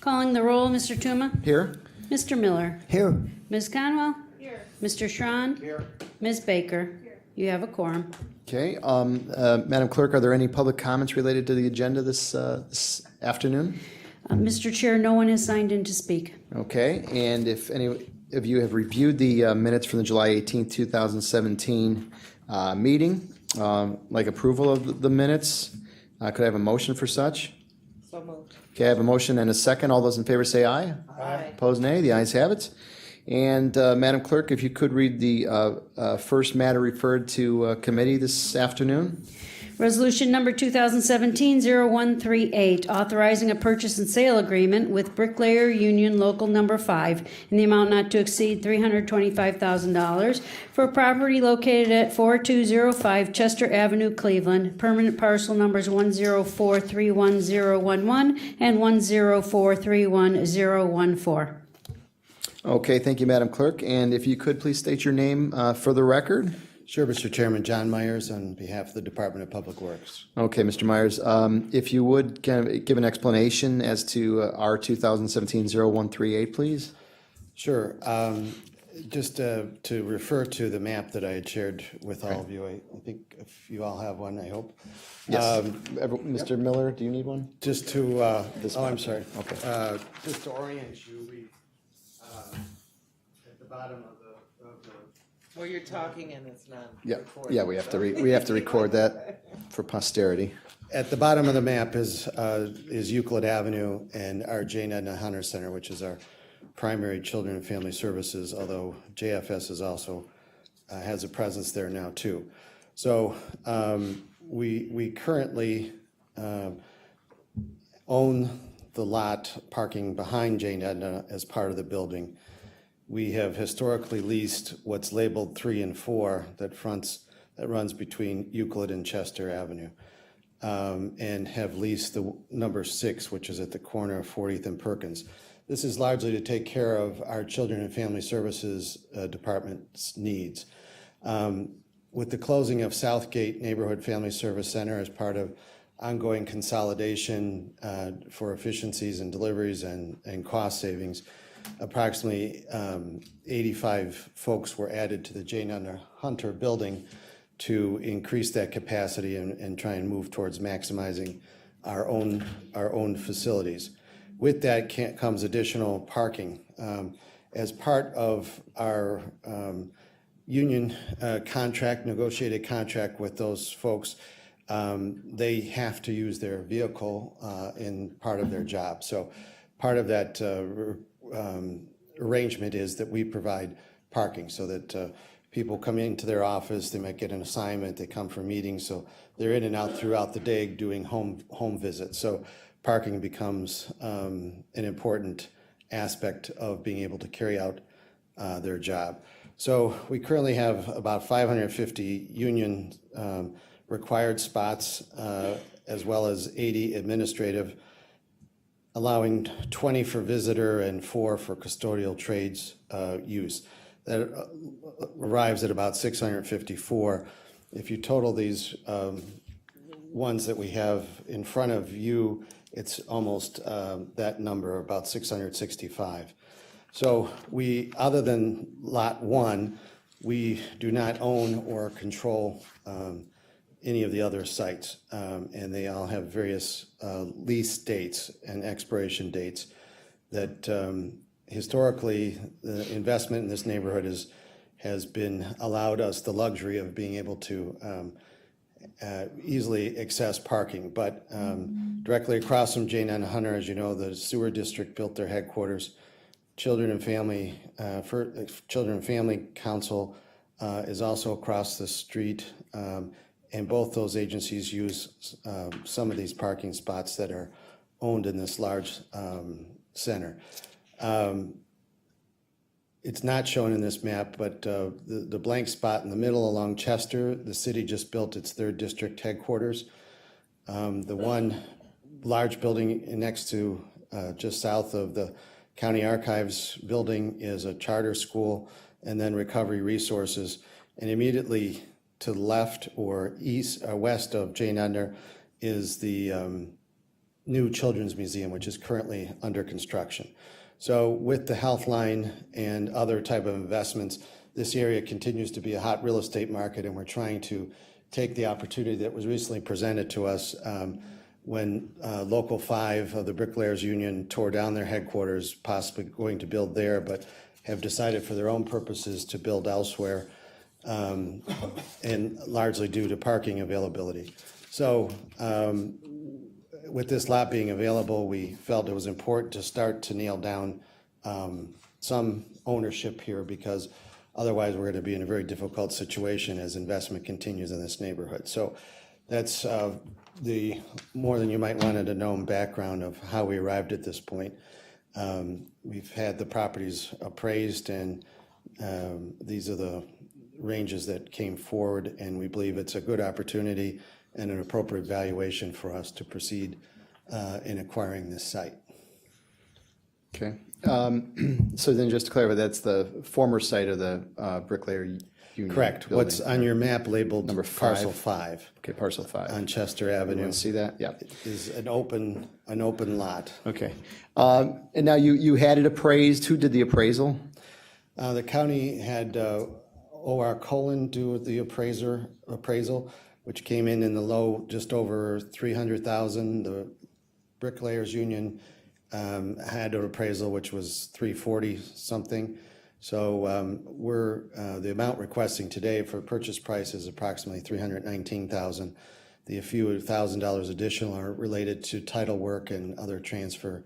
Calling the roll, Mr. Tuma? Here. Mr. Miller? Here. Ms. Conwell? Here. Mr. Schron? Here. Ms. Baker? Here. You have a quorum. Okay, Madam Clerk, are there any public comments related to the agenda this afternoon? Mr. Chair, no one has signed in to speak. Okay, and if any of you have reviewed the minutes from the July 18th, 2017 meeting, like approval of the minutes, could I have a motion for such? So moved. Okay, I have a motion and a second. All those in favor say aye. Aye. Opposed, nay. The ayes have it. And Madam Clerk, if you could read the first matter referred to committee this afternoon. Resolution number 2017-0138, authorizing a purchase and sale agreement with Bricklayer Union Local Number 5 in the amount not to exceed $325,000 for property located at 4205 Chester Avenue, Cleveland, permanent parcel numbers 104311011 and 104311014. Okay, thank you, Madam Clerk. And if you could please state your name for the record. Sure, Mr. Chairman. John Myers on behalf of the Department of Public Works. Okay, Mr. Myers, if you would kind of give an explanation as to R 2017-0138, please. Sure. Just to refer to the map that I had shared with all of you, I think if you all have one, I hope. Yes. Mr. Miller, do you need one? Just to, I'm sorry. Okay. Just to orient you, we, at the bottom of the Well, you're talking and it's not Yeah, recorded. yeah, we have to record that for posterity. At the bottom of the map is Euclid Avenue and our Jane Edna Hunter Center, which is our primary children and family services, although JFS is also has a presence there now too. So we currently own the lot parking behind Jane Edna as part of the building. We have historically leased what's labeled 3 and 4 that runs between Euclid and Chester Avenue, and have leased the number 6, which is at the corner of 40th and Perkins. This is largely to take care of our Children and Family Services Department's needs. With the closing of Southgate Neighborhood Family Service Center as part of ongoing consolidation for efficiencies and deliveries and cost savings, approximately 85 folks were added to the Jane Edna Hunter building to increase that capacity and try and move towards maximizing our own facilities. With that comes additional parking. As part of our union negotiated contract with those folks, they have to use their vehicle in part of their job. So part of that arrangement is that we provide parking so that people come into their office, they might get an assignment, they come for meetings, so they're in and out throughout the day doing home visits. So parking becomes an important aspect of being able to carry out their job. So we currently have about 550 union required spots, as well as 80 administrative, allowing 20 for visitor and 4 for custodial trades use. That arrives at about 654. If you total these ones that we have in front of you, it's almost that number, about 665. So we, other than Lot 1, we do not own or control any of the other sites, and they all have various lease dates and expiration dates that historically the investment in this neighborhood has been allowed us the luxury of being able to easily access parking. But directly across from Jane Edna Hunter, as you know, the sewer district built their headquarters. Children and Family Council is also across the street. And both those agencies use some of these parking spots that are owned in this large center. It's not shown in this map, but the blank spot in the middle along Chester, the city just built its 3rd district headquarters. The one large building next to, just south of the County Archives building is a charter school, and then Recovery Resources. And immediately to the left or east or west of Jane Edna is the new children's museum, which is currently under construction. So with the health line and other type of investments, this area continues to be a hot real estate market, and we're trying to take the opportunity that was recently presented to us when Local 5 of the Bricklayers Union tore down their headquarters, possibly going to build there, but have decided for their own purposes to build elsewhere, and largely due to parking availability. So with this lot being available, we felt it was important to start to nail down some ownership here, because otherwise we're going to be in a very difficult situation as investment continues in this neighborhood. So that's the more than you might want to know background of how we arrived at this point. We've had the properties appraised, and these are the ranges that came forward, and we believe it's a good opportunity and an appropriate valuation for us to proceed in acquiring this site. Okay. So then just to clarify, that's the former site of the Bricklayer Union. Correct. building. What's on your map labeled Number 5. parcel 5 Okay, parcel 5. on Chester You Avenue want to see that? Yeah. is an open lot. Okay. And now you had it appraised. Who did the appraisal? The county had O.R. Cullen do the appraisal, which came in the low, just over 300,000. The Bricklayers Union had an appraisal which was 340 something. So we're the amount requesting today for purchase price is approximately 319,000. The few $1,000 additional are related to title work and other transfer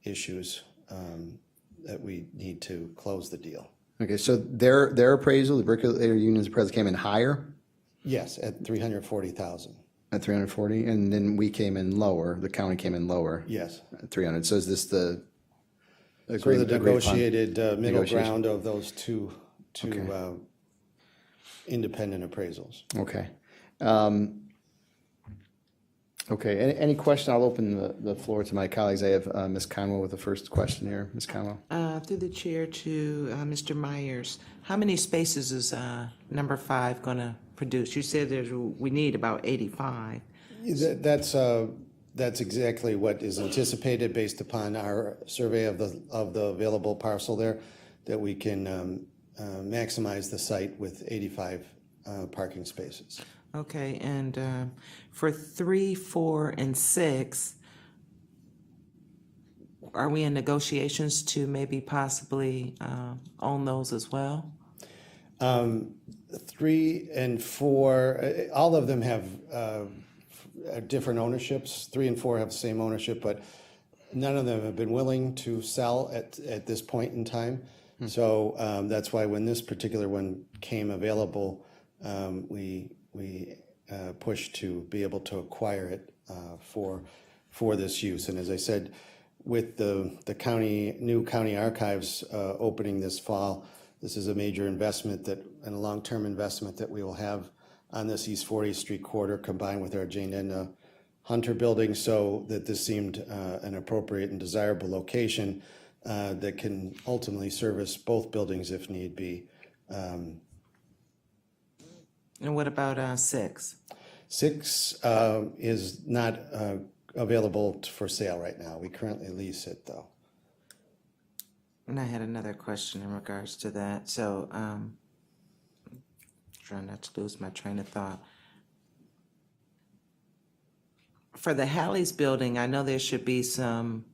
issues that we need to close the deal. Okay, so their appraisal, the Bricklayer Union's appraisal came in higher Yes, at 340,000. at 340, and then we came in lower. The county came in lower. Yes. At 300. So is this the So the agreed upon? negotiated middle Negotiation. ground of those two Okay. independent appraisals. Okay. Okay, any question? I'll open the floor to my colleagues. I have Ms. Conwell with the first question here. Ms. Conwell? Through the chair to Mr. Myers, how many spaces is number 5 going to produce? You said we need about 85. That's exactly what is anticipated based upon our survey of the available parcel there, that we can maximize the site with 85 parking spaces. Okay, and for 3, 4, and 6, are we in negotiations to maybe possibly own those as well? 3 and 4, all of them have different ownerships. 3 and 4 have the same ownership, but none of them have been willing to sell at this point in time. So that's why when this particular one came available, we pushed to be able to acquire it for this use. And as I said, with the new county archives opening this fall, this is a major investment and a long-term investment that we will have on this East 40th Street corridor, combined with our Jane Edna Hunter building, so that this seemed an appropriate and desirable location that can ultimately service both buildings if need be. And what about 6? 6 is not available for sale right now. We currently lease it, though. And I had another question in regards to that. So, trying not to lose my train of thought. For the Hallie's building, I know there should be some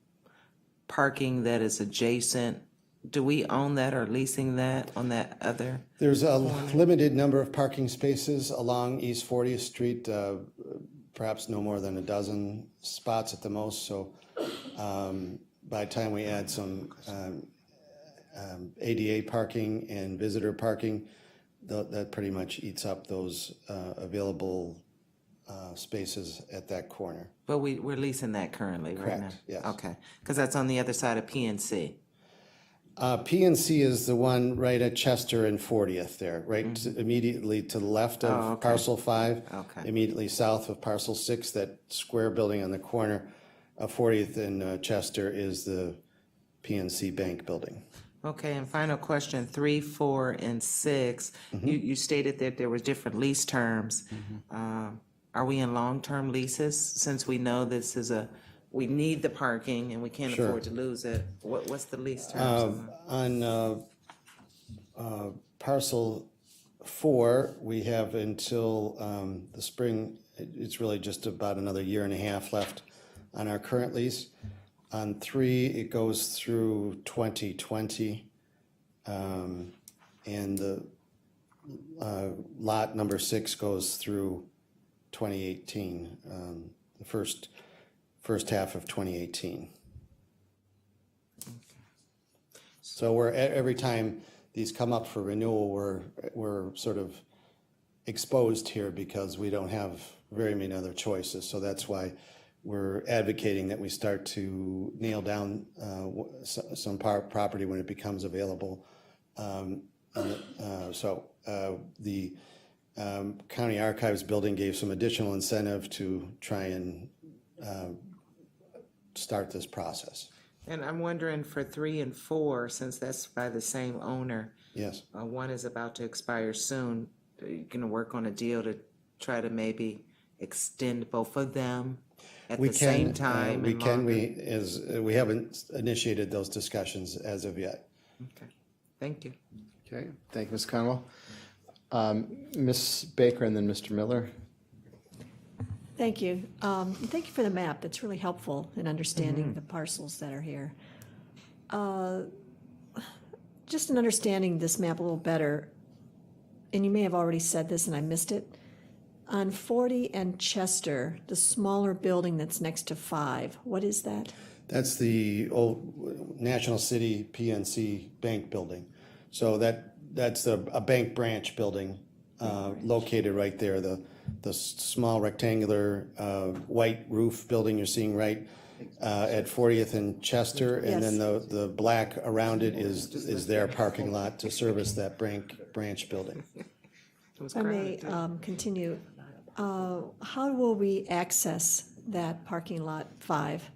parking that is adjacent. Do we own that or leasing that on that other? There's a limited number of parking spaces along East 40th Street, perhaps no more than a dozen spots at the most. So by the time we add some ADA parking and visitor parking, that pretty much eats up those available spaces at that corner. But we're leasing that currently right now? Correct, yes. Okay, because that's on the other side of PNC. PNC is the one right at Chester and 40th there, right immediately to the left of Oh, okay. parcel 5, Okay. immediately south of parcel 6, that square building on the corner of 40th and Chester is the PNC Bank building. Okay, and final question, 3, 4, and 6. You stated that there were different lease terms. Are we in long-term leases, since we know this is a we need the parking and we can't Sure. afford to lose it, what's the lease terms? On parcel 4, we have until the spring. It's really just about another year and a half left on our current lease. On 3, it goes through 2020, and the lot number 6 goes through 2018, the first half of 2018. So we're every time these come up for renewal, we're sort of exposed here because we don't have very many other choices. So that's why we're advocating that we start to nail down some property when it becomes available. The County Archives building gave some additional incentive to try and start this process. And I'm wondering for 3 and 4, since that's by the same owner, Yes. one is about to expire soon, are you gonna work on a deal to try to maybe extend both of them at the same time We and can, longer? we haven't initiated those discussions as of yet. Okay, thank you. Okay, thank you, Ms. Conwell. Ms. Baker and then Mr. Miller. Thank you. Thank you for the map. That's really helpful in understanding the parcels that are here. Just in understanding this map a little better, and you may have already said this and I missed it, on 40 and Chester, the smaller building that's next to 5, what is that? That's the old National City PNC Bank building. So that's a bank branch building located right there. The small rectangular white roof building you're seeing right at 40th and Chester, and then the black around it is their parking lot to service that branch building. If I may continue, how will we access that parking lot 5?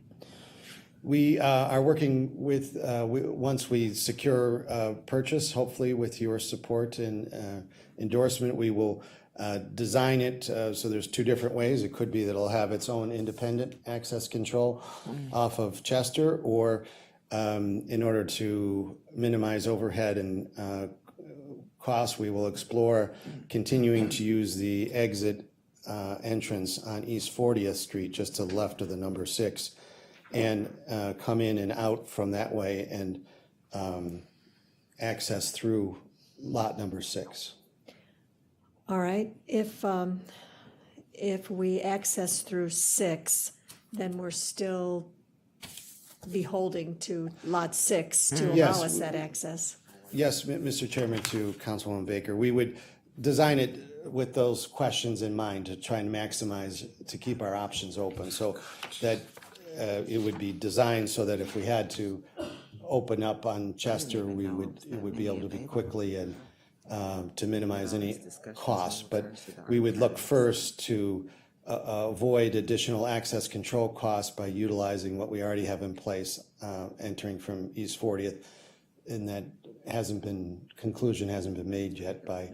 We are working with, once we secure purchase, hopefully with your support and endorsement, we will design it so there's 2 different ways. It could be that it'll have its own independent access control off of Chester, or in order to minimize overhead and costs, we will explore continuing to use the exit entrance on East 40th Street, just to the left of the number 6, and come in and out from that way and access through lot number 6. All right, if we access through 6, then we're still beholding to lot 6 to Yes. allow us that access. Yes, Mr. Chairman, to Councilwoman Baker, we would design it with those questions in mind to try and maximize, to keep our options open, so that it would be designed so that if we had to open up on Chester, it would be able to be quickly and to minimize any costs. But we would look first to avoid additional access control costs by utilizing what we already have in place, entering from East 40th, and that conclusion hasn't been made yet by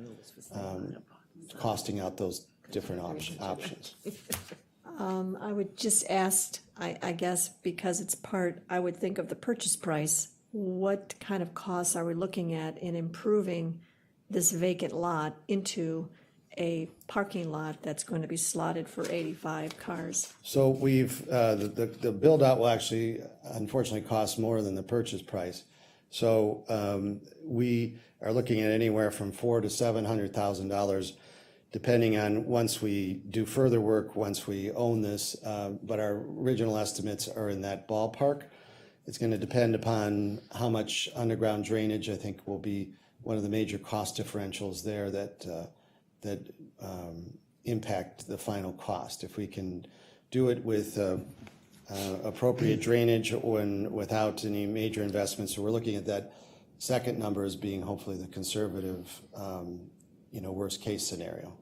costing out those different options. I would just ask, I guess, because it's I would think of the purchase price, what kind of costs are we looking at in improving this vacant lot into a parking lot that's going to be slotted for 85 cars? So we've, the build out will actually unfortunately cost more than the purchase price. So we are looking at anywhere from $400,000 to $700,000, depending on once we do further work, once we own this. But our original estimates are in that ballpark. It's going to depend upon how much underground drainage, I think, will be one of the major cost differentials there that impact the final cost. If we can do it with appropriate drainage and without any major investments, so we're looking at that second number as being hopefully the conservative, worst case scenario.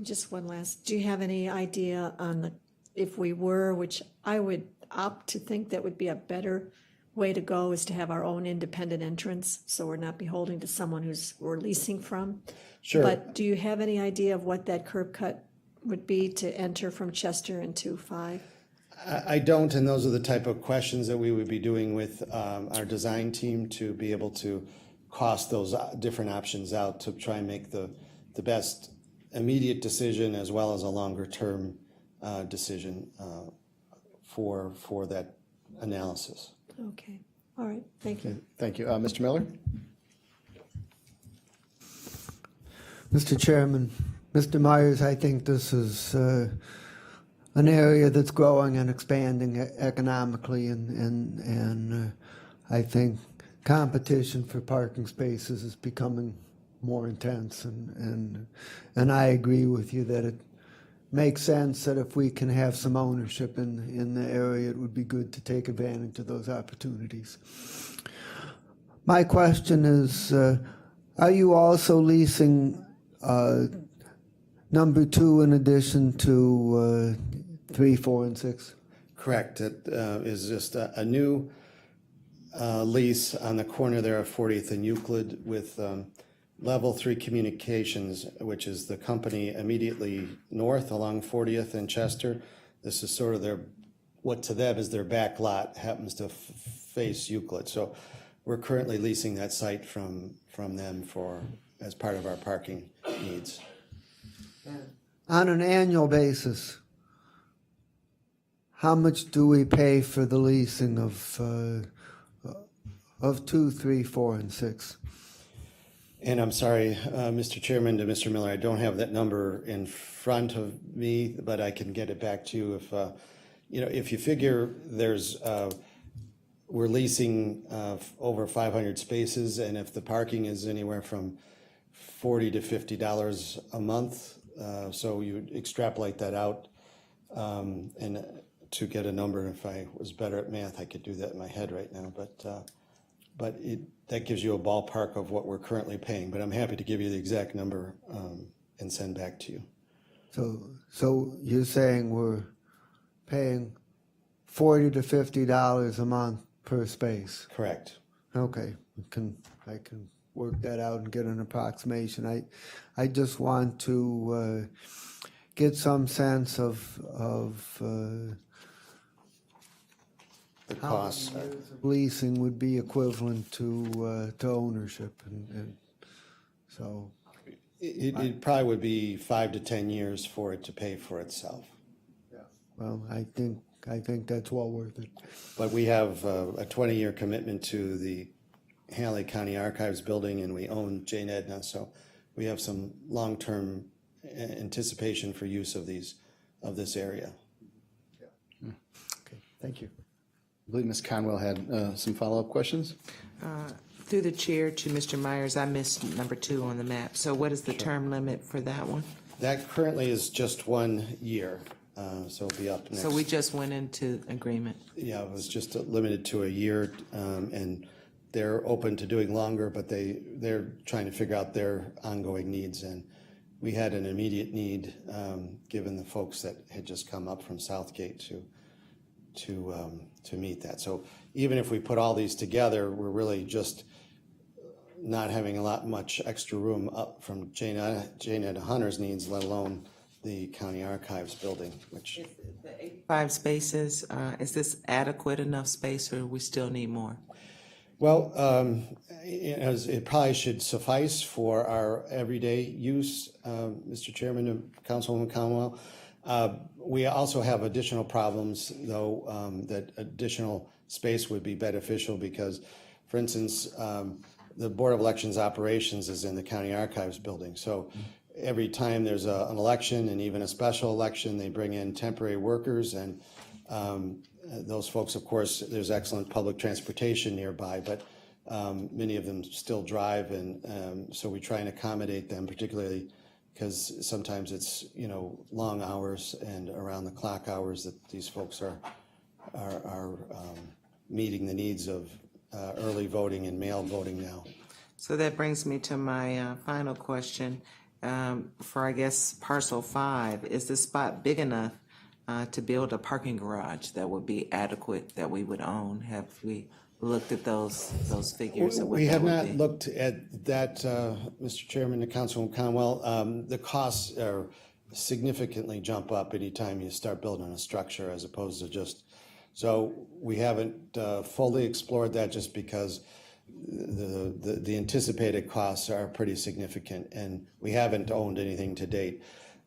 Just one last, do you have any idea on if we were, which I would opt to think that would be a better way to go, is to have our own independent entrance, so we're not beholden to someone we're leasing from? Sure. But do you have any idea of what that curb cut would be to enter from Chester into 5? I don't, and those are the type of questions that we would be doing with our design team to be able to cost those different options out to try and make the best immediate decision as well as a longer term decision for that analysis. Okay, all right, thank you. Thank you. Mr. Miller? Mr. Chairman, Mr. Myers, I think this is an area that's growing and expanding economically, and I think competition for parking spaces is becoming more intense, and I agree with you that it makes sense that if we can have some ownership in the area, it would be good to take advantage of those opportunities. My question is, are you also leasing number 2 in addition to 3, 4, and 6? Correct. It is just a new lease on the corner there of 40th and Euclid with Level 3 Communications, which is the company immediately north along 40th and Chester. This is sort of what to them is their back lot, happens to face Euclid. So we're currently leasing that site from them as part of our parking needs. On an annual basis, how much do we pay for the leasing of 2, 3, 4, and 6? And I'm sorry, Mr. Chairman, to Mr. Miller, I don't have that number in front of me, but I can get it back to you if you figure we're leasing over 500 spaces, and if the parking is anywhere from $40 to $50 a month, so you extrapolate that out, and to get a number. If I was better at math, I could do that in my head right now, but that gives you a ballpark of what we're currently paying. But I'm happy to give you the exact number and send back to you. So you're saying we're paying $40 to $50 a month per space? Correct. Okay, I can work that out and get an approximation. I just want to get some sense of The how costs. many years of leasing would be equivalent to ownership, and so. It probably would be 5 to 10 years for it to pay for itself. Well, I think that's well worth it. But we have a 20-year commitment to the Halley County Archives building, and we own Jane Edna, so we have some long-term anticipation for use of this area. Okay, thank you. I believe Ms. Conwell had some follow-up questions. Through the chair to Mr. Myers, I missed number 2 on the map. So what is the term limit for that one? That currently is just 1 year, so it'll be up next. So we just went into agreement. Yeah, it was just limited to a year, and they're open to doing longer, but they're trying to figure out their ongoing needs. And we had an immediate need, given the folks that had just come up from Southgate to meet that. So even if we put all these together, we're really just not having much extra room up from Jane Edna Hunter's needs, let alone the county archives building, which. 5 spaces, is this adequate enough space, or we still need more? Well, it probably should suffice for our everyday use, Mr. Chairman and Councilwoman Conwell. We also have additional problems, though, that additional space would be beneficial because, for instance, the Board of Elections Operations is in the County Archives building. So every time there's an election and even a special election, they bring in temporary workers, and those folks, of course, there's excellent public transportation nearby, but many of them still drive, and so we try and accommodate them, particularly because sometimes it's long hours and around the clock hours that these folks are meeting the needs of early voting and mail voting now. So that brings me to my final question. For, I guess, parcel 5, is the spot big enough to build a parking garage that would be adequate, that we would own? Have we looked at those figures? Of what We that have would not be? looked at that, Mr. Chairman and Councilwoman Conwell. The costs are significantly jump up anytime you start building a structure as opposed to just So we haven't fully explored that just because the anticipated costs are pretty significant, and we haven't owned anything to date.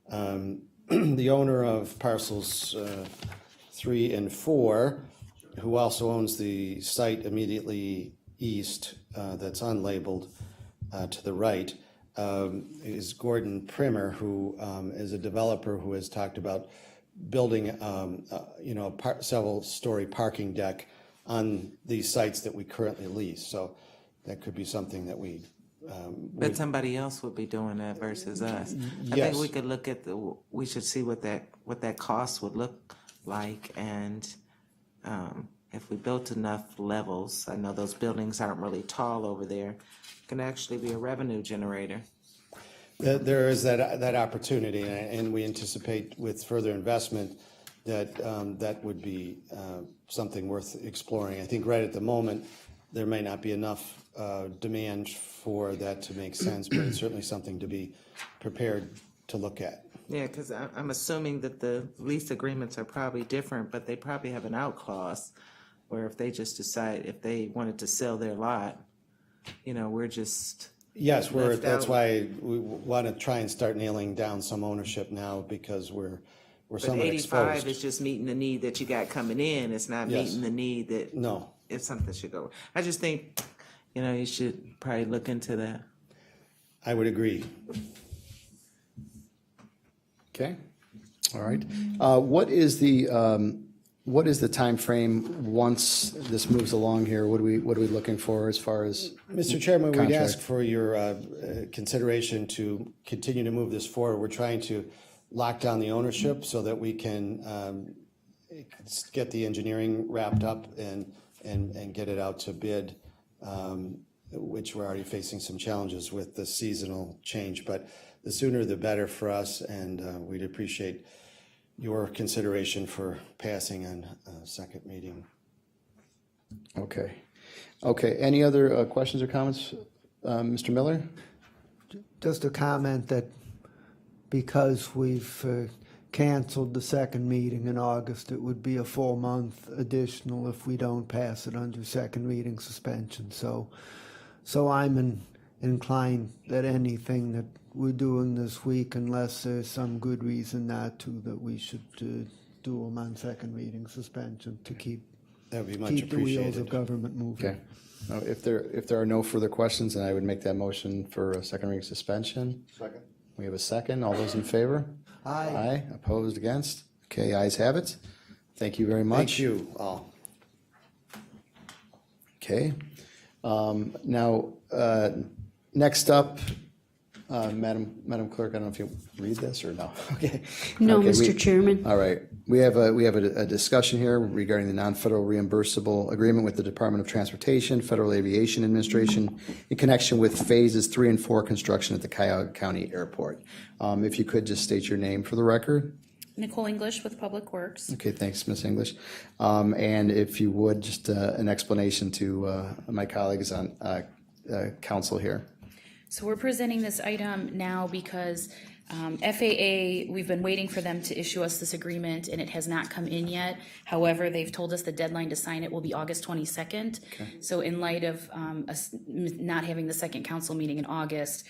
The owner of parcels 3 and 4, who also owns the site immediately east that's unlabeled to the right, is Gordon Primer, who is a developer who has talked about building, several-story parking deck on these sites that we currently lease. So that could be something that we. But somebody else would be doing that versus us. I Yes. think we could look at we should see what that cost would look like, and if we built enough levels, I know those buildings aren't really tall over there, can actually be a revenue generator. There is that opportunity, and we anticipate with further investment that that would be something worth exploring. I think right at the moment, there may not be enough demand for that to make sense, but it's certainly something to be prepared to look at. Yeah, because I'm assuming that the lease agreements are probably different, but they probably have an out clause where if they just decide, if they wanted to sell their lot, we're just. Yes, left that's out. why we want to try and start nailing down some ownership now, because we're But somewhat 85 exposed. is just meeting the need that you got coming in. It's not Yes. meeting the need that No, if something should go. I just think, you should probably look into that. I would agree. Okay, all right. What is the timeframe once this moves along here? What are we looking for as far as? Mr. Chairman, we'd Contract. ask for your consideration to continue to move this forward. We're trying to lock down the ownership so that we can get the engineering wrapped up and get it out to bid, which we're already facing some challenges with the seasonal change. But the sooner the better for us, and we'd appreciate your consideration for passing on a second meeting. Okay. Any other questions or comments? Mr. Miller? Just a comment that because we've canceled the second meeting in August, it would be a full month additional if we don't pass it under second reading suspension. So I'm inclined that anything that we're doing this week, unless there's some good reason not to, that we should do them on second reading suspension to keep That would be much the wheels of appreciated. government moving. Okay. If there are no further questions, then I would make that motion for a second reading suspension. Second. We have a second. All those in favor? Aye. Aye. Opposed? Against? Okay, ayes have it. Thank you very much. Thank you all. Okay. Now, next up, Madam Clerk, I don't know if you read this or no. Okay. No, Okay, Mr. Chairman. All right. We have a discussion here regarding the non-federal reimbursable agreement with the Department of Transportation, Federal Aviation Administration in connection with phases 3 and 4 construction at the Cuyahoga County Airport. If you could just state your name for the record. Nicole English with Public Works. Okay, thanks, Ms. English. And if you would, just an explanation to my colleagues on council here. So we're presenting this item now because FAA, we've been waiting for them to issue us this agreement and it has not come in yet. However, they've told us the deadline to sign it will be August 22nd. So in light of us not having the second council meeting in August,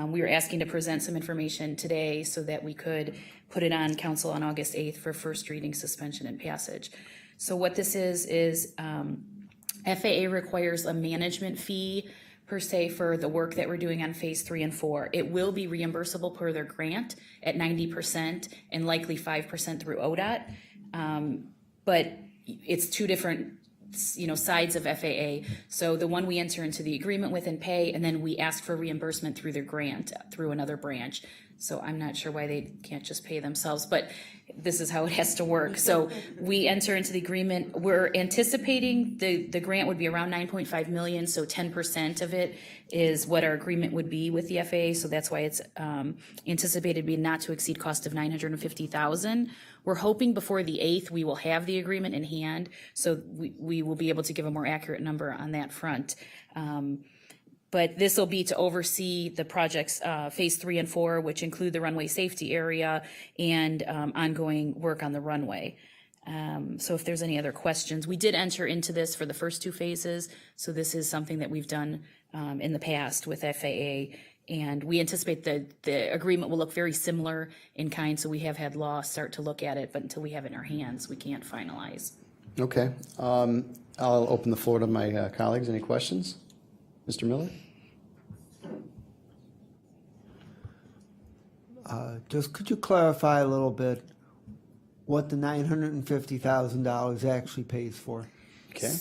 we were asking to present some information today so that we could put it on council on August 8th for first reading, suspension, and passage. So what this is FAA requires a management fee per se for the work that we're doing on phase 3 and 4. It will be reimbursable per their grant at 90% and likely 5% through ODOT. But it's two different sides of FAA. So the one we enter into the agreement with and pay, and then we ask for reimbursement through their grant through another branch. So I'm not sure why they can't just pay themselves, but this is how it has to work. So we enter into the agreement. We're anticipating the grant would be around 9.5 million. So 10% of it is what our agreement would be with the FAA. So that's why it's anticipated to be not to exceed cost of $950,000. We're hoping before the 8th we will have the agreement in hand, so we will be able to give a more accurate number on that front. But this will be to oversee the projects, phase 3 and 4, which include the runway safety area and ongoing work on the runway. So if there's any other questions, we did enter into this for the first two phases. So this is something that we've done in the past with FAA. And we anticipate that the agreement will look very similar in kind. So we have had law start to look at it, but until we have it in our hands, we can't finalize. Okay. I'll open the floor to my colleagues. Any questions? Mr. Miller? Just could you clarify a little bit what the $950,000 actually pays for? Okay.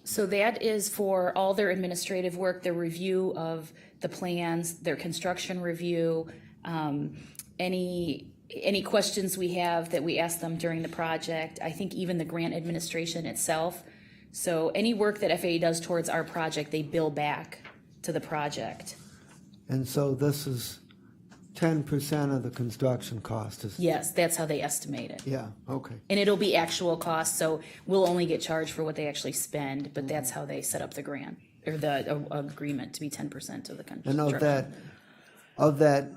So that is for all their administrative work, their review of the plans, their construction review, any questions we have that we ask them during the project. I think even the grant administration itself. So any work that FAA does towards our project, they bill back to the project. And so this is 10% of the construction cost is? Yes, that's how they estimate it. Yeah, okay. And it'll be actual costs, so we'll only get charged for what they actually spend, but that's how they set up the grant, or the agreement to be 10% of the construction. And of that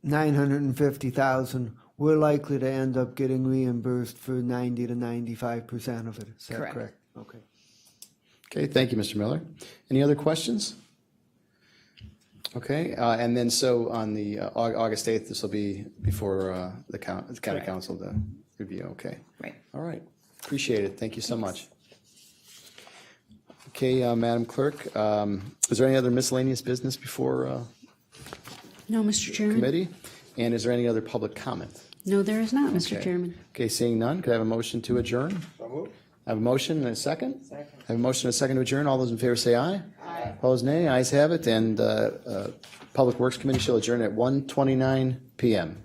950,000, we're likely to end up getting reimbursed for 90 to 95% of it. Is that Correct. correct? Okay. Okay, thank you, Mr. Miller. Any other questions? Okay, and then so on the August 8th, this will be before the county Correct. council to review, okay. Right. All right, appreciate it, thank you so much. Okay, Madam Clerk, is there any other miscellaneous business before No, Mr. Chairman? committee? And is there any other public comment? No, there is not, Mr. Okay. Chairman. Okay, seeing none, could I have a motion to adjourn? I have a motion and a second? Second. I have a motion and a second to adjourn. All those in favor say aye. Aye. Opposed, nay. Ayes have it, and Public Works Committee shall adjourn at 1:29 PM.